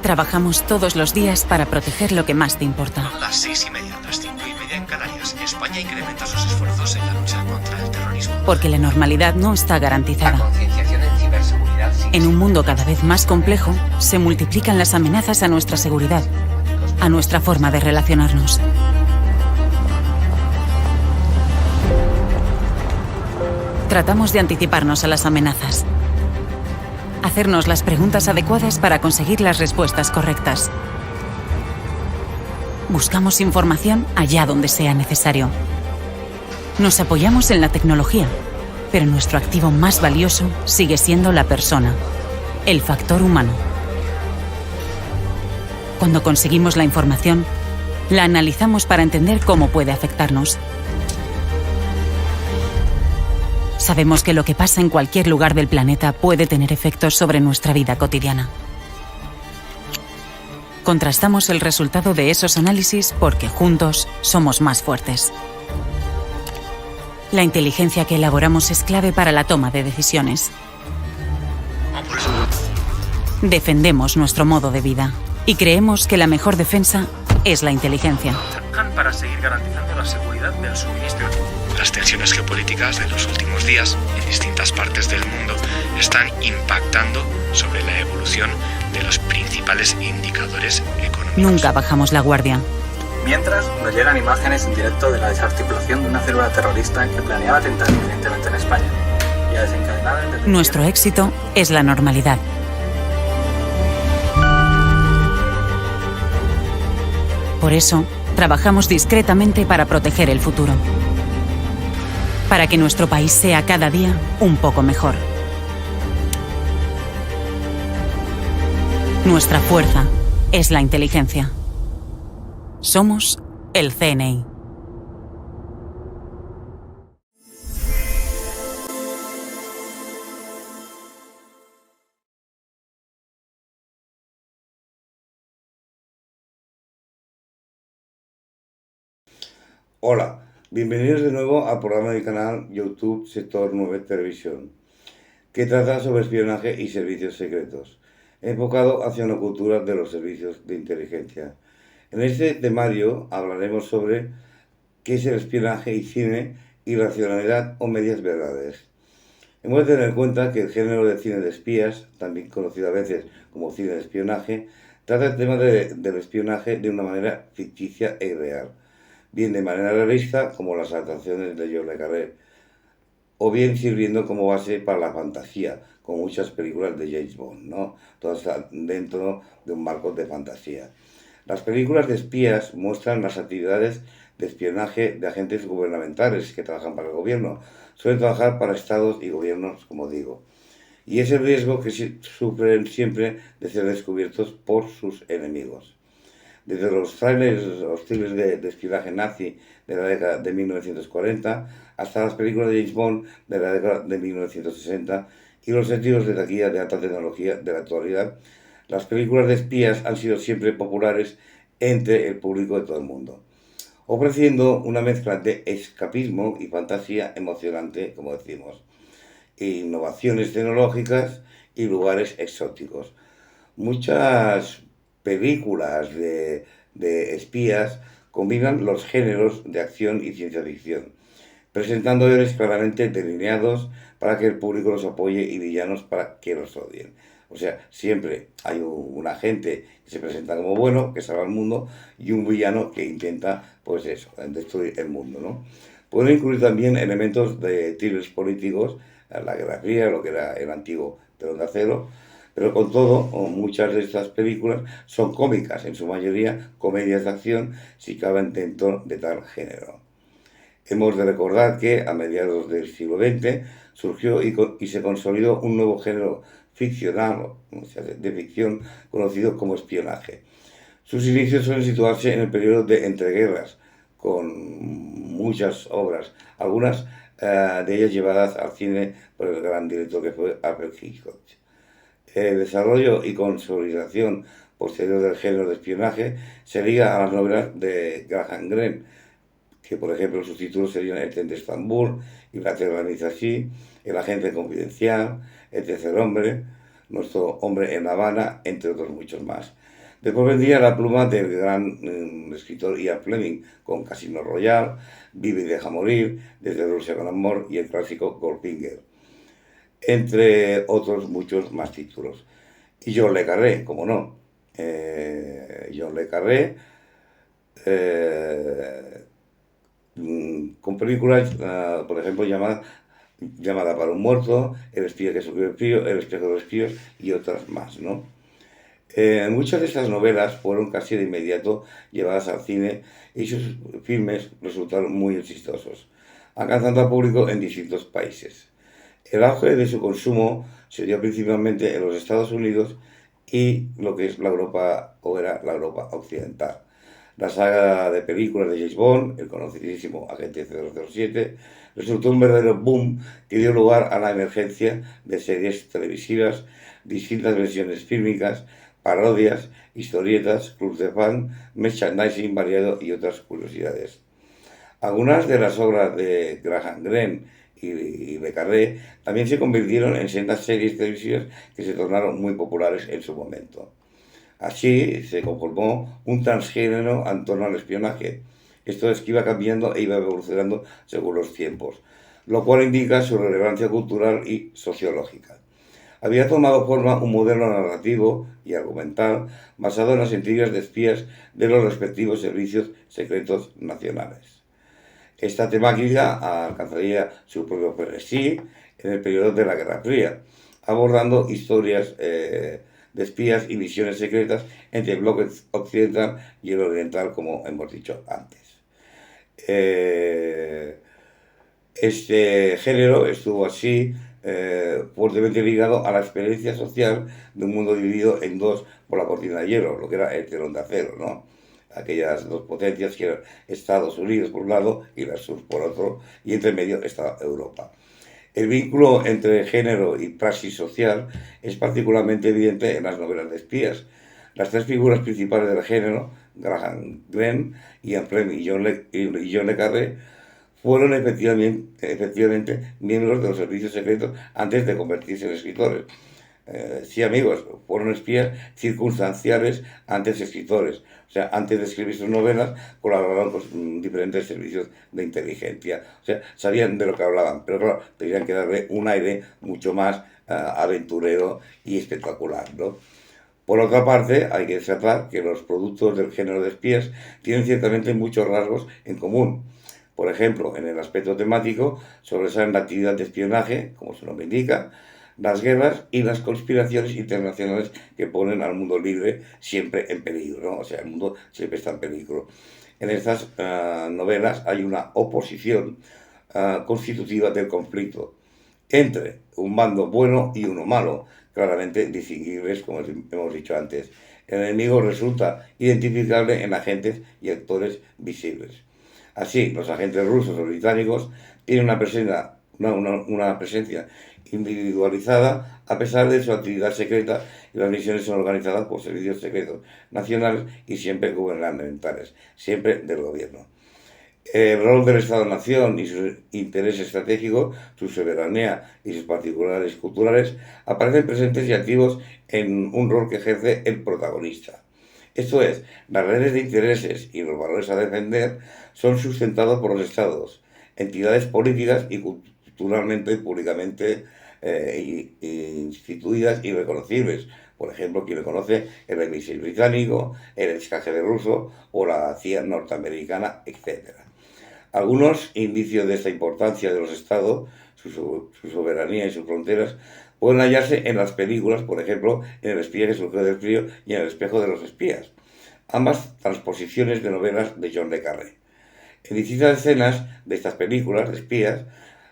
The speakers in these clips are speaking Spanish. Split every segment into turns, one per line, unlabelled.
Trabajamos todos los días para proteger lo que más te importa.
Son las 6:30, las 5:30 en Canarias. España incrementa sus esfuerzos en la lucha contra el terrorismo.
Porque la normalidad no está garantizada.
La concienciación en ciberseguridad sigue
En un mundo cada vez más complejo, se multiplican las amenazas a nuestra seguridad, a nuestra forma de relacionarnos. Tratamos de anticiparnos a las amenazas, hacernos las preguntas adecuadas para conseguir las respuestas correctas. Buscamos información allá donde sea necesario. Nos apoyamos en la tecnología, pero nuestro activo más valioso sigue siendo la persona, el factor humano. Cuando conseguimos la información, la analizamos para entender cómo puede afectarnos. Sabemos que lo que pasa en cualquier lugar del planeta puede tener efectos sobre nuestra vida cotidiana. Contrastamos el resultado de esos análisis porque juntos somos más fuertes. La inteligencia que elaboramos es clave para la toma de decisiones. Defendemos nuestro modo de vida y creemos que la mejor defensa es la inteligencia.
Trabajan para seguir garantizando la seguridad del suministro.
Las tensiones geopolíticas de los últimos días en distintas partes del mundo están impactando sobre la evolución de los principales indicadores económicos.
Nunca bajamos la guardia.
Mientras, nos llegan imágenes en directo de la desarticulación de una célula terrorista que planeaba atentar inminentemente en España y a desencadenar el detenimiento.
Nuestro éxito es la normalidad. Por eso, trabajamos discretamente para proteger el futuro. Para que nuestro país sea cada día un poco mejor. Nuestra fuerza es la inteligencia. Somos el CNI.
Hola, bienvenidos de nuevo al programa del canal YouTube Sector 9 Televisión, que trata sobre espionaje y servicios secretos, enfocado hacia una cultura de los servicios de inteligencia. En este temario hablaremos sobre qué es el espionaje y cine, irracionalidad o medias verdades. Hemos de tener en cuenta que el género de cine de espías, también conocido a veces como cine de espionaje, trata el tema del espionaje de una manera ficticia e irreal, bien de manera realista como las adaptaciones de John le Carré, o bien sirviendo como base para la fantasía, como muchas películas de James Bond, ¿no? Todas están dentro de un marco de fantasía. Las películas de espías muestran las actividades de espionaje de agentes gubernamentales que trabajan para el gobierno. Suelen trabajar para estados y gobiernos, como digo. Y es el riesgo que sufren siempre de ser descubiertos por sus enemigos. Desde los trailers hostiles de espionaje nazi de la década de 1940 hasta las películas de James Bond de la década de 1960 y los sentidos de taquilla de alta tecnología de la actualidad, las películas de espías han sido siempre populares entre el público de todo el mundo, ofreciendo una mezcla de escapismo y fantasía emocionante, como decimos, innovaciones tecnológicas y lugares exóticos. Muchas películas de espías combinan los géneros de acción y ciencia ficción, presentando héroes claramente delineados para que el público los apoye y villanos para que los odien. O sea, siempre hay un agente que se presenta como bueno, que salva al mundo, y un villano que intenta, pues eso, destruir el mundo, ¿no? Pueden incluir también elementos de thrillers políticos, la Guerra Fría, lo que era el antiguo Telón de Acero, pero con todo, muchas de estas películas son cómicas, en su mayoría comedias de acción, si caben dentro de tal género. Hemos de recordar que a mediados del siglo XX surgió y se consolidó un nuevo género ficcional, de ficción, conocido como espionaje. Sus inicios suelen situarse en el periodo de entreguerras, con muchas obras, algunas de ellas llevadas al cine por el gran director que fue Alfred Hitchcock. El desarrollo y consolidación posterior del género de espionaje se liga a las novelas de Graham Greene, que por ejemplo sus títulos serían El tren de Estambul, Inglaterra organiza así, El agente confidencial, El tercer hombre, Nuestro hombre en La Habana, entre otros muchos más. Después vendría la pluma del gran escritor Ian Fleming, con Casino Royale, Vive y deja morir, Desde Rusia con amor y el clásico Goldfinger, entre otros muchos más títulos. Y John le Carré, como no. John le Carré, con películas, por ejemplo, llamada para un muerto, El espía que subió el frío, El espejo de los espías y otras más, ¿no? Muchas de estas novelas fueron casi de inmediato llevadas al cine y sus filmes resultaron muy exitosos, alcanzando al público en distintos países. El auge de su consumo se dio principalmente en los Estados Unidos y lo que es la Europa, o era la Europa occidental. La saga de películas de James Bond, el conocidísimo Agente 007, resultó un verdadero boom que dio lugar a la emergencia de series televisivas, distintas versiones fílmicas, parodias, historietas, clubs de fan, merchandising variado y otras curiosidades. Algunas de las obras de Graham Greene y Le Carré también se convirtieron en sendas series televisivas que se tornaron muy populares en su momento. Así se conformó un transgénero en torno al espionaje. Esto es que iba cambiando e iba evolucionando según los tiempos, lo cual indica su relevancia cultural y sociológica. Había tomado forma un modelo narrativo y argumental basado en las intrigas de espías de los respectivos servicios secretos nacionales. Esta temática alcanzaría su propio frenesí en el periodo de la Guerra Fría, abordando historias de espías y misiones secretas entre el bloque occidental y el oriental, como hemos dicho antes. Este género estuvo así fuertemente ligado a la experiencia social de un mundo dividido en dos por la cortina de hierro, lo que era el telón de acero, ¿no? Aquellas dos potencias que eran Estados Unidos por un lado y la Sur por otro, y entre medio estaba Europa. El vínculo entre género y praxis social es particularmente evidente en las novelas de espías. Las tres figuras principales del género, Graham Greene, Ian Fleming y John le Carré, fueron efectivamente miembros de los servicios secretos antes de convertirse en escritores. Sí, amigos, fueron espías circunstanciales antes escritores. O sea, antes de escribir sus novelas, colaboraron con diferentes servicios de inteligencia. O sea, sabían de lo que hablaban, pero claro, tenían que darle un aire mucho más aventurero y espectacular, ¿no? Por otra parte, hay que destacar que los productos del género de espías tienen ciertamente muchos rasgos en común. Por ejemplo, en el aspecto temático, sobresalen la actividad de espionaje, como su nombre indica, las guerras y las conspiraciones internacionales que ponen al mundo libre siempre en peligro, ¿no? O sea, el mundo siempre está en peligro. En estas novelas hay una oposición constitutiva del conflicto entre un bando bueno y uno malo, claramente distinguibles, como hemos dicho antes. El enemigo resulta identificable en agentes y actores visibles. Así, los agentes rusos o británicos tienen una presencia individualizada a pesar de su actividad secreta, y las misiones son organizadas por servicios secretos nacionales y siempre gubernamentales, siempre del gobierno. El rol del Estado-Nación y su interés estratégico, su soberanía y sus particulares culturales aparecen presentes y activos en un rol que ejerce el protagonista. Esto es, las redes de intereses y los valores a defender son sustentados por los estados, entidades políticas y culturalmente y públicamente instituidas y reconocibles. Por ejemplo, quien le conoce el MI6 británico, el ex-KGB ruso o la CIA norteamericana, etc. Algunos indicios de esta importancia de los estados, su soberanía y sus fronteras, pueden hallarse en las películas, por ejemplo, en El espía que surgió del frío y en El espejo de los espías, ambas transposiciones de novelas de John le Carré. En distintas escenas de estas películas de espías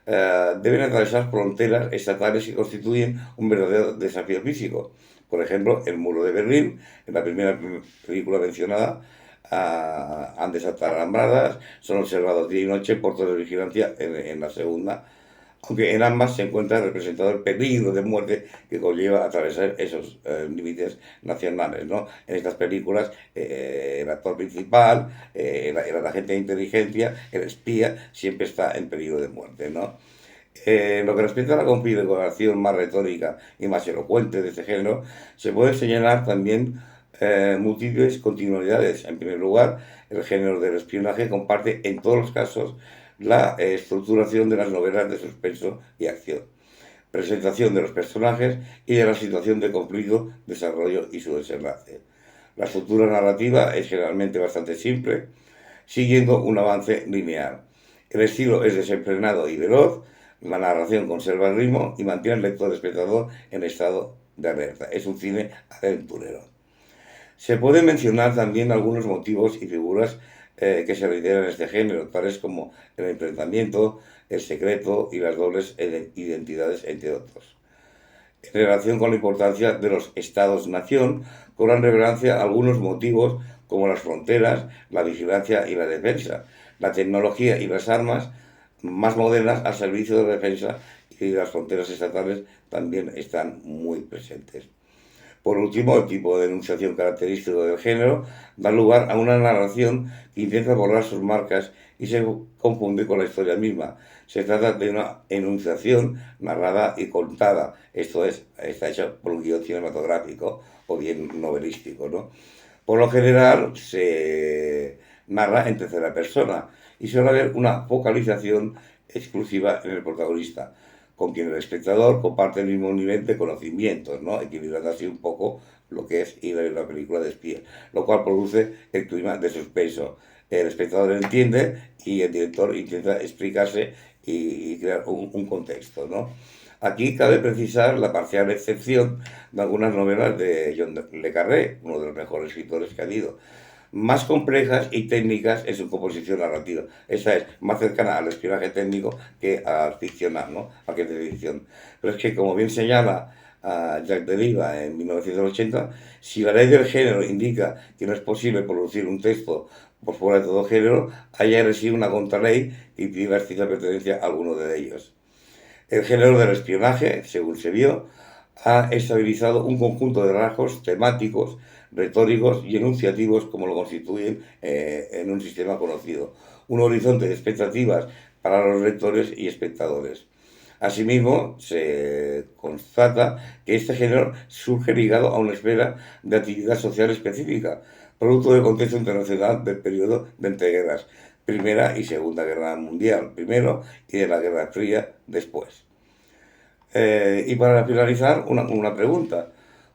deben atravesar fronteras estatales que constituyen un verdadero desafío físico. Por ejemplo, el muro de Berlín, en la primera película mencionada, han desatado alambradas, son observados día y noche por toda la vigilancia en la segunda, aunque en ambas se encuentra representado el peligro de muerte que conlleva atravesar esos límites nacionales, ¿no? En estas películas, el actor principal, el agente de inteligencia, el espía, siempre está en peligro de muerte, ¿no? Lo que respecta a la configuración más retórica y más elocuente de este género, se puede señalar también múltiples continuidades. En primer lugar, el género del espionaje comparte en todos los casos la estructuración de las novelas de suspenso y acción, presentación de los personajes y de la situación de conflicto, desarrollo y su desenlace. La estructura narrativa es generalmente bastante simple, siguiendo un avance lineal. El estilo es desenfrenado y veloz, la narración conserva el ritmo y mantiene al lector espectador en estado de alerta. Es un cine aventurero. Se pueden mencionar también algunos motivos y figuras que se reiteran en este género, tales como el enfrentamiento, el secreto y las dobles identidades, entre otros. En relación con la importancia de los estados-nación, cobran relevancia algunos motivos como las fronteras, la vigilancia y la defensa, la tecnología y las armas más modernas al servicio de la defensa y las fronteras estatales también están muy presentes. Por último, el tipo de enunciación característico del género da lugar a una narración que intenta borrar sus marcas y se confunde con la historia misma. Se trata de una enunciación narrada y contada, esto es, está hecha por un guión cinematográfico o bien novelístico, ¿no? Por lo general se narra en tercera persona y suele haber una focalización exclusiva en el protagonista, con quien el espectador comparte el mismo nivel de conocimientos, ¿no? Equilibrando así un poco lo que es ir a ver una película de espías, lo cual produce el clima de suspenso. El espectador entiende y el director intenta explicarse y crear un contexto, ¿no? Aquí cabe precisar la parcial excepción de algunas novelas de John le Carré, uno de los mejores escritores que ha habido, más complejas y técnicas en su composición narrativa. Esta es más cercana al espionaje técnico que al ficcional, ¿no? A que de ficción. Pero es que, como bien señala Jacques Deriva en 1980, si la ley del género indica que no es posible producir un texto por fuera de todo género, haya recibido una contraley que impide la estricta pertenencia a alguno de ellos. El género del espionaje, según se vio, ha estabilizado un conjunto de rasgos temáticos, retóricos y enunciativos como lo constituyen en un sistema conocido, un horizonte de expectativas para los lectores y espectadores. Asimismo, se constata que este género surge ligado a una esfera de actividad social específica, producto del contexto internacional del periodo de entreguerras, Primera y Segunda Guerra Mundial, primero, y de la Guerra Fría después. Y para finalizar, una pregunta.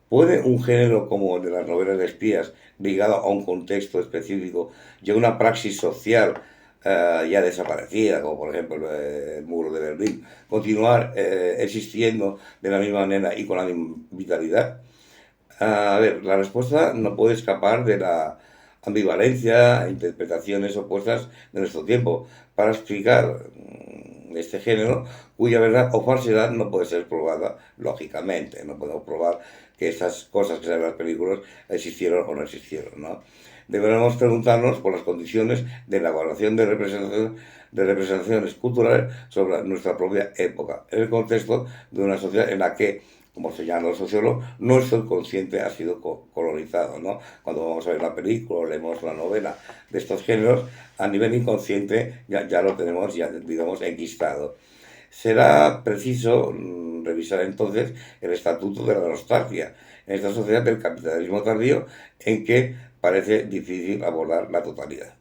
¿Puede un género como el de las novelas de espías, ligado a un contexto específico y a una praxis social ya desaparecida, como por ejemplo el muro de Berlín, continuar existiendo de la misma manera y con la misma vitalidad? A ver, la respuesta no puede escapar de la ambivalencia e interpretaciones opuestas de nuestro tiempo para explicar este género, cuya verdad o falsedad no puede ser probada lógicamente. No podemos probar que estas cosas que salen en las películas existieron o no existieron, ¿no? Deberemos preguntarnos por las condiciones de la evaluación de representaciones culturales sobre nuestra propia época, en el contexto de una sociedad en la que, como señalan los sociólogos, nuestro inconsciente ha sido colonizado, ¿no? Cuando vamos a ver una película o leemos una novela de estos géneros, a nivel inconsciente ya lo tenemos, ya, digamos, enquistado. Será preciso revisar entonces el estatuto de la nostalgia en esta sociedad del capitalismo tardío en que parece difícil abordar la totalidad.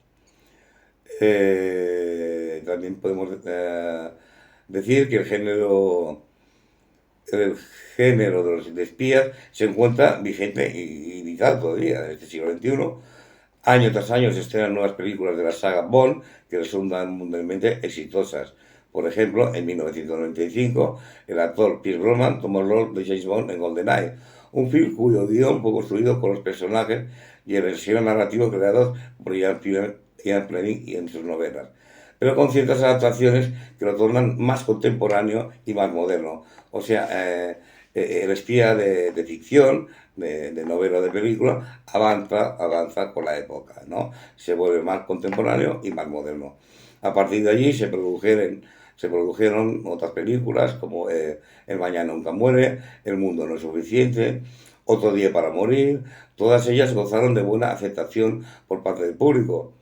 También podemos decir que el género de los espías se encuentra vigente y vital todavía en este siglo XXI. Año tras año se estrenan nuevas películas de la saga Bond que resultan mundialmente exitosas. Por ejemplo, en 1995, el actor Pierce Brosnan tomó el rol de James Bond en GoldenEye, un film cuyo guión fue construido con los personajes y el esquema narrativo creados por Ian Fleming y en sus novelas, pero con ciertas adaptaciones que lo tornan más contemporáneo y más moderno. O sea, el espía de ficción, de novela o de película, avanza con la época, ¿no? Se vuelve más contemporáneo y más moderno. A partir de allí se produjeron otras películas como El mañana nunca muere, El mundo no es suficiente, Otro día para morir. Todas ellas gozaron de buena aceptación por parte del público.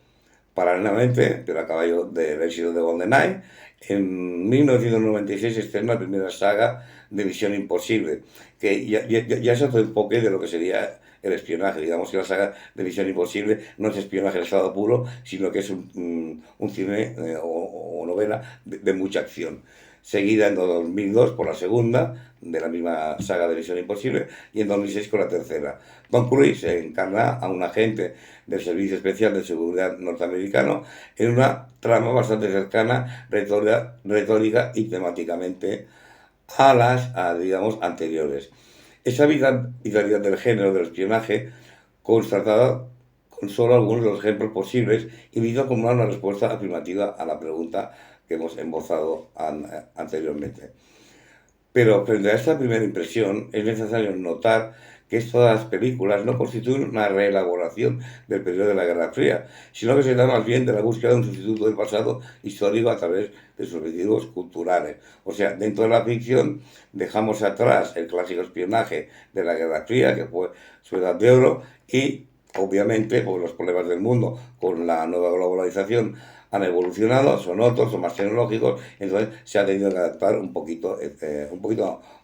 Paralelamente, pero a caballo del éxito de GoldenEye, en 1996 se estrena la primera saga de Misión Imposible, que ya es otro enfoque de lo que sería el espionaje. Digamos que la saga de Misión Imposible no es espionaje en estado puro, sino que es un cine o novela de mucha acción. Seguida en 2002 por la segunda, de la misma saga de Misión Imposible, y en 2006 con la tercera. Tom Cruise encarna a un agente del Servicio Especial de Seguridad norteamericano en una trama bastante cercana, retórica y temáticamente a las, digamos, anteriores. Esa vitalidad del género del espionaje, constatada con solo algunos de los ejemplos posibles, invita a formular una respuesta afirmativa a la pregunta que hemos embozado anteriormente. Pero frente a esta primera impresión es necesario notar que estas películas no constituyen una reelaboración del periodo de la Guerra Fría, sino que se trata más bien de la búsqueda de un sustituto del pasado histórico a través de sus objetivos culturales. O sea, dentro de la ficción dejamos atrás el clásico espionaje de la Guerra Fría, que fue su edad de oro, y obviamente por los problemas del mundo con la nueva globalización han evolucionado, son otros, son más tecnológicos, entonces se ha tenido que adaptar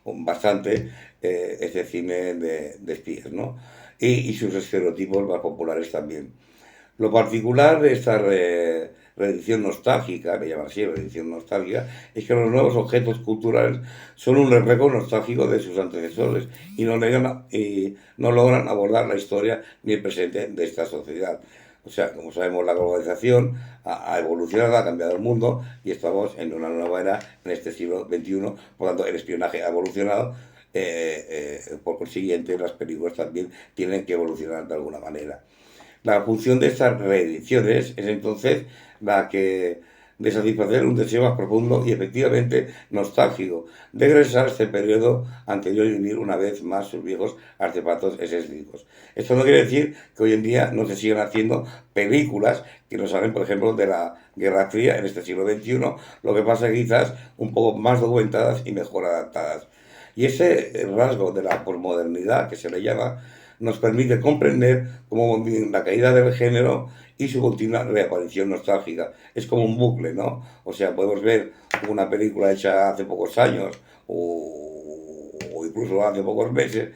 bastante este cine de espías, ¿no? Y sus estereotipos más populares también. Lo particular de esta reedición nostálgica, me llaman así, reedición nostálgica, es que los nuevos objetos culturales son un reflejo nostálgico de sus antecesores y no logran abordar la historia ni el presente de esta sociedad. O sea, como sabemos, la globalización ha evolucionado, ha cambiado el mundo y estamos en una nueva era en este siglo XXI. Por tanto, el espionaje ha evolucionado. Por consiguiente, las películas también tienen que evolucionar de alguna manera. La función de estas reediciones es entonces la que de satisfacer un deseo más profundo y efectivamente nostálgico de regresar a este periodo anterior y vivir una vez más sus viejos artefactos escénicos. Esto no quiere decir que hoy en día no se sigan haciendo películas que nos hablen, por ejemplo, de la Guerra Fría en este siglo XXI, lo que pasa es que quizás un poco más documentadas y mejor adaptadas. Y ese rasgo de la posmodernidad, que se le llama, nos permite comprender cómo la caída del género y su continua reaparición nostálgica. Es como un bucle, ¿no? O sea, podemos ver una película hecha hace pocos años o incluso hace pocos meses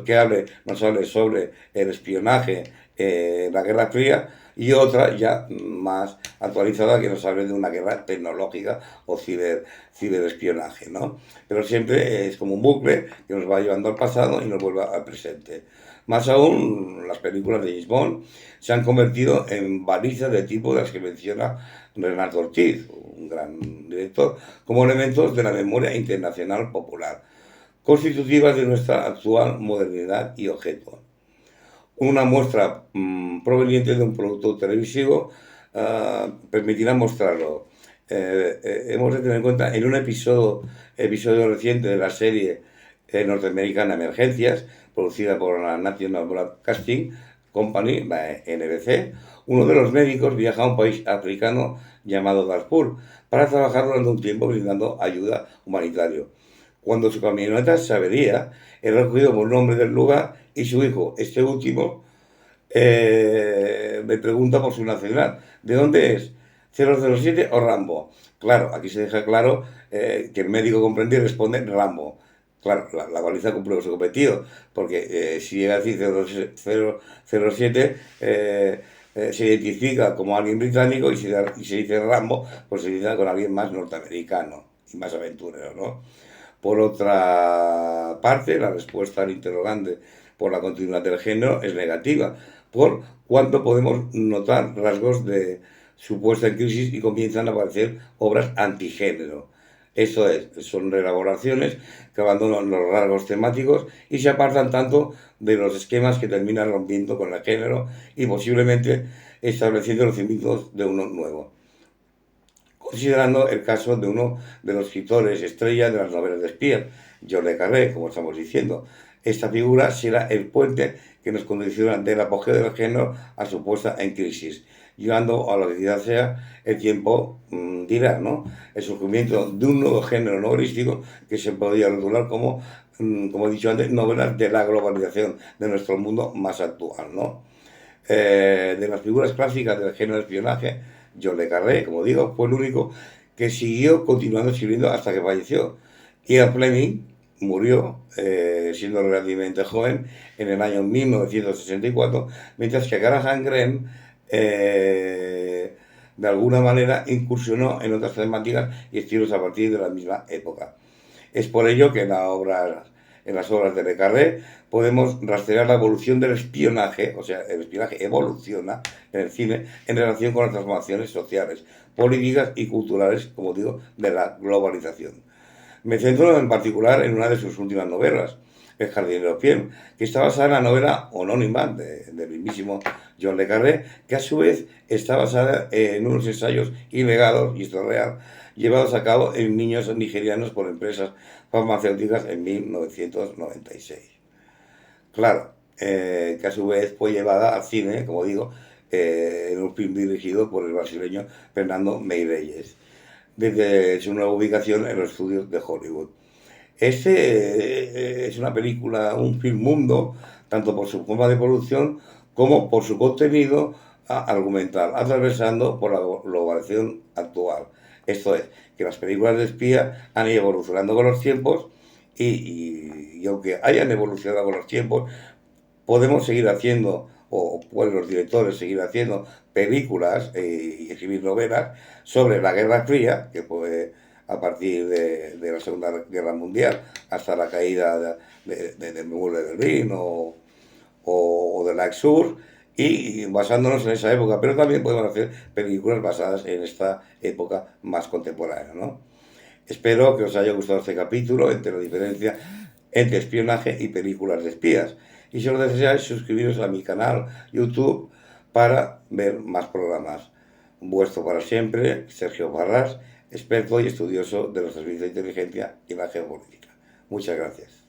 que nos hable sobre el espionaje, la Guerra Fría, y otra ya más actualizada que nos hable de una guerra tecnológica o ciberespionaje, ¿no? Pero siempre es como un bucle que nos va llevando al pasado y nos vuelve al presente. Más aún, las películas de James Bond se han convertido en balizas de tipo de las que menciona Renato Ortiz, un gran director, como elementos de la memoria internacional popular, constitutivas de nuestra actual modernidad y objeto. Una muestra proveniente de un producto televisivo permitirá mostrarlo. Hemos de tener en cuenta en un episodio reciente de la serie norteamericana Emergencias, producida por la National Broadcasting Company, la NBC, uno de los médicos viaja a un país africano llamado Darfur para trabajar durante un tiempo brindando ayuda humanitaria. Cuando su camioneta se avería, es recogido por un hombre del lugar y su hijo, este último, le pregunta por su nacionalidad. ¿De dónde es? ¿007 o Rambo? Claro, aquí se deja claro que el médico comprende y responde Rambo. Claro, la baliza cumple su cometido, porque si llega a decir 007, se identifica como alguien británico y si se dice Rambo, pues se identifica con alguien más norteamericano y más aventurero, ¿no? Por otra parte, la respuesta al interrogante por la continuidad del género es negativa, por cuanto podemos notar rasgos de su puesta en crisis y comienzan a aparecer obras antigénero. Eso es, son reelaboraciones que abandonan los rasgos temáticos y se apartan tanto de los esquemas que terminan rompiendo con el género y posiblemente estableciendo los cimientos de uno nuevo. Considerando el caso de uno de los escritores estrella de las novelas de espías, John le Carré, como estamos diciendo. Esta figura será el puente que nos condiciona del apogeo del género a su puesta en crisis, llevando a lo que quizás sea el tiempo dirá, ¿no? El surgimiento de un nuevo género novelístico que se podría rotular como he dicho antes, novelas de la globalización de nuestro mundo más actual, ¿no? De las figuras clásicas del género de espionaje, John le Carré, como digo, fue el único que siguió continuando escribiendo hasta que falleció. Ian Fleming, murió siendo relativamente joven en el año 1964, mientras que Graham Greene de alguna manera incursionó en otras temáticas y estilos a partir de la misma época. Es por ello que en las obras de Le Carré podemos rastrear la evolución del espionaje, o sea, el espionaje evoluciona en el cine en relación con las transformaciones sociales, políticas y culturales, como digo, de la globalización. Me centro en particular en una de sus últimas novelas, El jardinero fiel, que está basada en la novela homónima del mismísimo John Le Carré, que a su vez está basada en unos ensayos ilegales, y esto es real, llevados a cabo en niños nigerianos por empresas farmacéuticas en 1996. Claro, que a su vez fue llevada al cine, como digo, en un film dirigido por el brasileño Fernando Meirelles, desde su nueva ubicación en los estudios de Hollywood. Es una película, un film mundo, tanto por su forma de producción como por su contenido argumental, atravesando por la globalización actual. Esto es, que las películas de espía han ido evolucionando con los tiempos y aunque hayan evolucionado con los tiempos, podemos seguir haciendo, o pueden los directores seguir haciendo películas y escribir novelas sobre la Guerra Fría, que fue a partir de la Segunda Guerra Mundial hasta la caída del muro de Berlín o del Axur, y basándonos en esa época, pero también podemos hacer películas basadas en esta época más contemporánea, ¿no? Espero que os haya gustado este capítulo entre la diferencia entre espionaje y películas de espías. Y si os deseáis, suscribiros a mi canal YouTube para ver más programas. Vuestro para siempre, Sergio Barras, experto y estudioso de los servicios de inteligencia y la geopolítica. Muchas gracias.